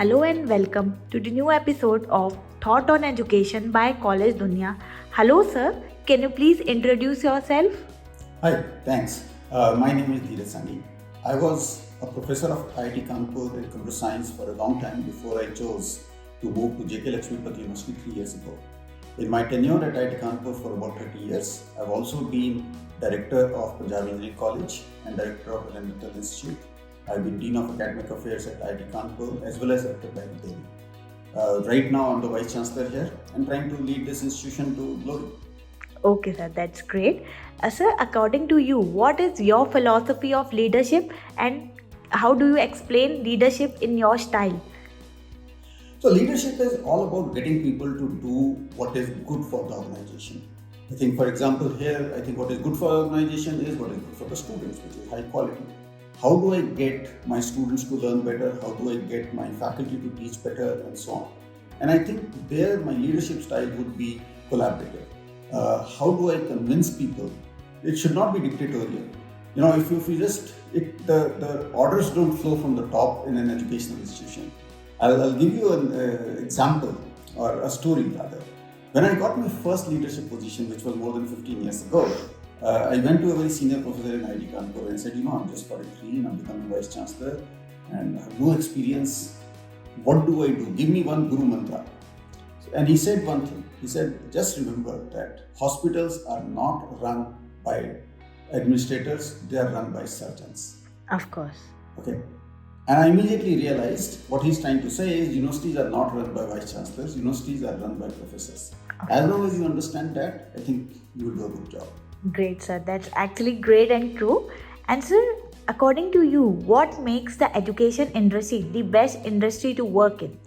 Hello and welcome to the new episode of Thought on Education by College Dunya. Hello, sir. Can you please introduce yourself? Hi, thanks. My name is Dheeraj Sanghi. I was a professor of IIT Kanpur in computer science for a long time before I chose to move to JKLU University 3 years ago. In my tenure at IIT Kanpur for about 30 years, I've also been director of Punjab Engineering College and director of Elemental Institute. I've been Dean of Academic Affairs at IIT Kanpur as well as at Delhi. Right now, I'm the Vice Chancellor here and trying to lead this institution to glory. Okay, sir, that's great. Sir, according to you, what is your philosophy of leadership and how do you explain leadership in your style? So leadership is all about getting people to do what is good for the organization. I think, for example, here, I think what is good for the organization is what is good for the students, which is high quality. How do I get my students to learn better? How do I get my faculty to teach better and so on? And I think there my leadership style would be collaborative. How do I convince people? It should not be dictatorial. If you just, the orders don't flow from the top in an educational institution. I'll give you an example or a story rather. When I got my first leadership position, which was more than 15 years ago, I went to a very senior professor in IIT Kanpur and said, I'm just 43 and I'm becoming Vice Chancellor and I have no experience. What do I do? Give me one Guru Mantra. And he said one thing. He said, just remember that hospitals are not run by administrators, they are run by surgeons. Of course. Okay. And I immediately realized what he's trying to say is universities are not run by vice chancellors, universities are run by professors. As long as you understand that, I think you will do a good job. Great, sir. That's actually great and true. And sir, according to you, what makes the education industry the best industry to work in?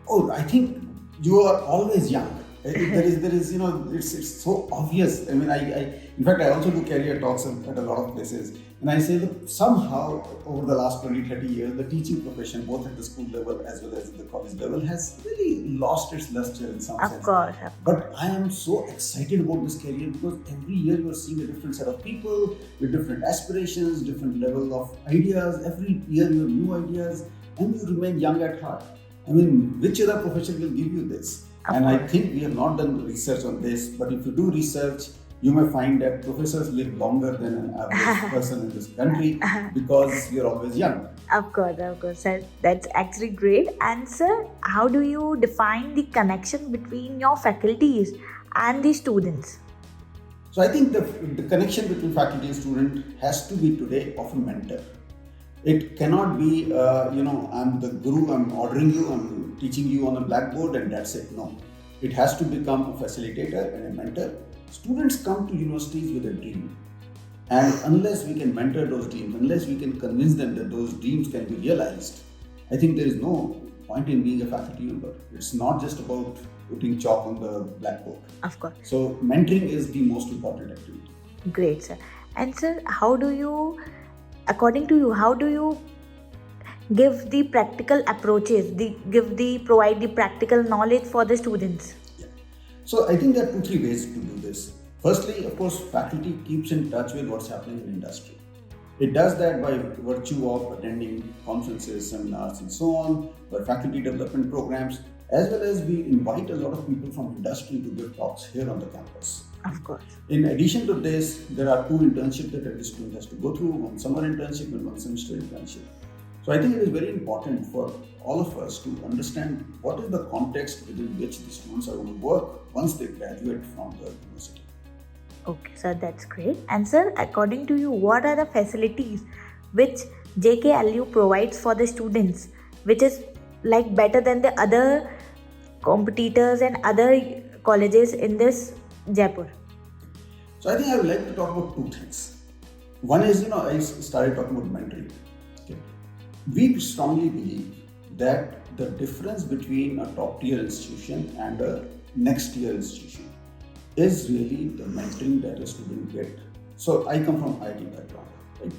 Oh, I think you are always young. There is, it's so obvious. I mean, in fact, I also do career talks at a lot of places. And I say that somehow over the last 20, 30 years, the teaching profession, both at the school level as well as at the college level, has really lost its luster in some sense. Of course. But I am so excited about this career because every year you are seeing a different set of people with different aspirations, different level of ideas. Every year you have new ideas and you remain young at heart. I mean, which other profession will give you this? And I think we have not done research on this, but if you do research, you may find that professors live longer than an average person in this country because we are always young. Of course, sir. That's actually great. And sir, how do you define the connection between your faculties and the students? So I think the connection between faculty and student has to be today of a mentor. It cannot be, I'm the guru, I'm ordering you, I'm teaching you on a blackboard and that's it. No. It has to become a facilitator and a mentor. Students come to universities with a dream. And unless we can mentor those dreams, unless we can convince them that those dreams can be realized, I think there is no point in being a faculty member. It's not just about putting chalk on the blackboard. Of course. So mentoring is the most important activity. Great, sir. And sir, according to you, how do you give the practical approaches, provide the practical knowledge for the students? Yeah. So I think there are 2-3 ways to do this. Firstly, of course, faculty keeps in touch with what's happening in industry. It does that by virtue of attending conferences, seminars and so on, by faculty development programs, as well as we invite a lot of people from industry to give talks here on the campus. Of course. In addition to this, there are 2 internships that every student has to go through, one summer internship and one semester internship. So I think it is very important for all of us to understand what is the context within which the students are going to work once they graduate from the university. Okay, sir, that's great. And sir, according to you, what are the facilities which JKLU provides for the students, which is like better than the other competitors and other colleges in this Jaipur? So I think I would like to talk about 2 things. One is, I started talking about mentoring. Okay. We strongly believe that the difference between a top tier institution and a next tier institution is really the mentoring that a student get. So I come from IIT background, right?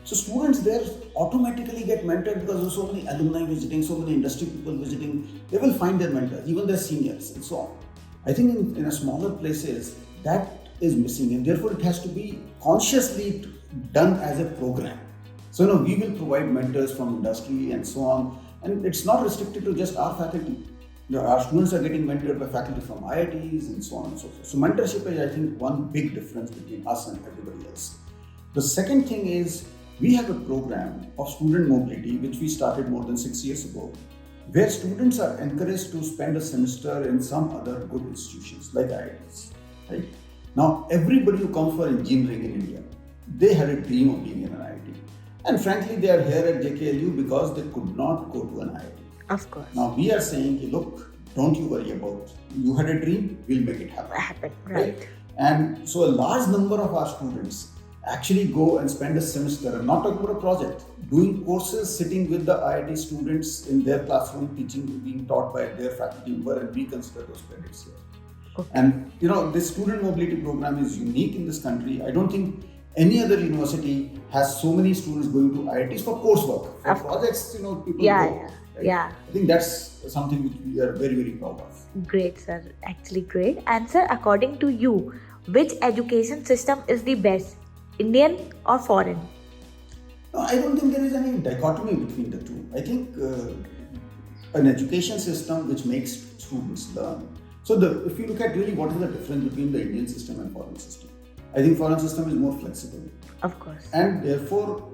So students there automatically get mentored because there are so many alumni visiting, so many industry people visiting. They will find their mentors, even their seniors and so on. I think in a smaller places that is missing and therefore it has to be consciously done as a program. So, we will provide mentors from industry and so on. And it's not restricted to just our faculty. Our students are getting mentored by faculty from IITs and so on and so forth. So, mentorship is, I think, one big difference between us and everybody else. The second thing is, we have a program of student mobility which we started more than 6 years ago, where students are encouraged to spend a semester in some other good institutions like IITs. Right? Now, everybody who comes for engineering in India, they had a dream of being in an IIT. And frankly, they are here at JKLU because they could not go to an IIT. Of course. Now, we are saying, look, don't you worry about it. You had a dream, we'll make it happen. Right. And so a large number of our students actually go and spend a semester, I'm not talking about a project, doing courses, sitting with the IIT students in their classroom, teaching, being taught by their faculty member, and we consider those credits here. Okay. And this student mobility program is unique in this country. I don't think any other university has so many students going to IITs for coursework. For projects, people go. Yeah. I think that's something which we are very, very proud of. Great, sir. Actually, great. And sir, according to you, which education system is the best, Indian or foreign? No, I don't think there is any dichotomy between the two. I think an education system which makes students learn. So if you look at really what is the difference between the Indian system and foreign system, I think foreign system is more flexible. Of course. And therefore,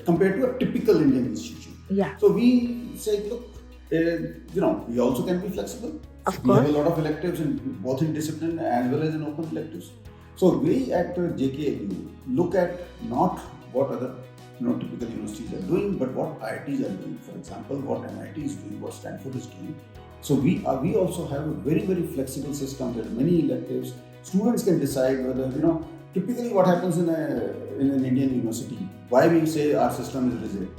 compared to a typical Indian institution. Yeah. So we say, look, we also can be flexible. Of we course. have a lot of electives both in discipline as well as in open electives. So we at JKLU look at not what other typical universities are doing, but what IITs are doing. For example, what MIT is doing, what Stanford is doing. So we also have a very, very flexible system. There are many electives. Students can decide whether, typically what happens in an Indian university, why we say our system is rigid.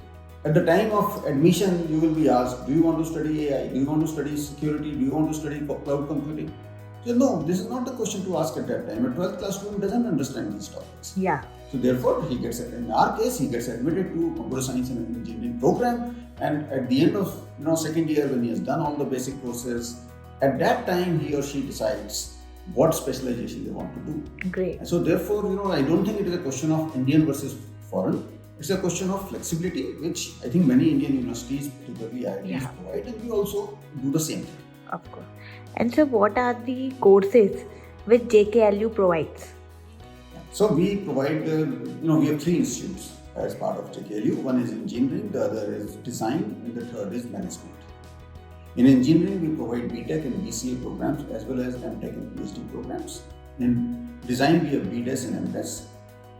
At the time of admission, you will be asked, do you want to study AI? Do you want to study security? Do you want to study cloud computing? So no, this is not the question to ask at that time. A 12th class student doesn't understand these topics. Yeah. So therefore, in our case, he gets admitted to computer science and engineering program. And at the end of second year, when he has done all the basic courses, at that time he or she decides what specialization they want to do. Great. And so therefore, I don't think it is a question of Indian versus foreign. It's a question of flexibility, which I think many Indian universities, particularly IITs, provide, and we also do the same thing. Of course. And so, what are the courses which JKLU provides? So we provide, we have 3 institutes as part of JKLU. One is engineering, the other is design, and the third is management. In engineering, we provide BTech and BCA programs as well as MTech and PhD programs. In design, we have BDes and MDes.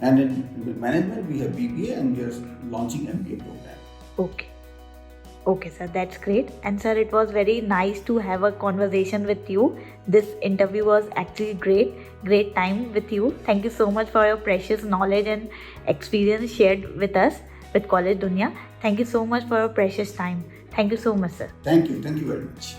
And in management, we have BBA and we are launching MBA program. Okay, sir, that's great. And sir, it was very nice to have a conversation with you. This interview was actually great time with you. Thank you so much for your precious knowledge and experience shared with us, with College Dunya. Thank you so much for your precious time. Thank you so much, sir. Thank you very much.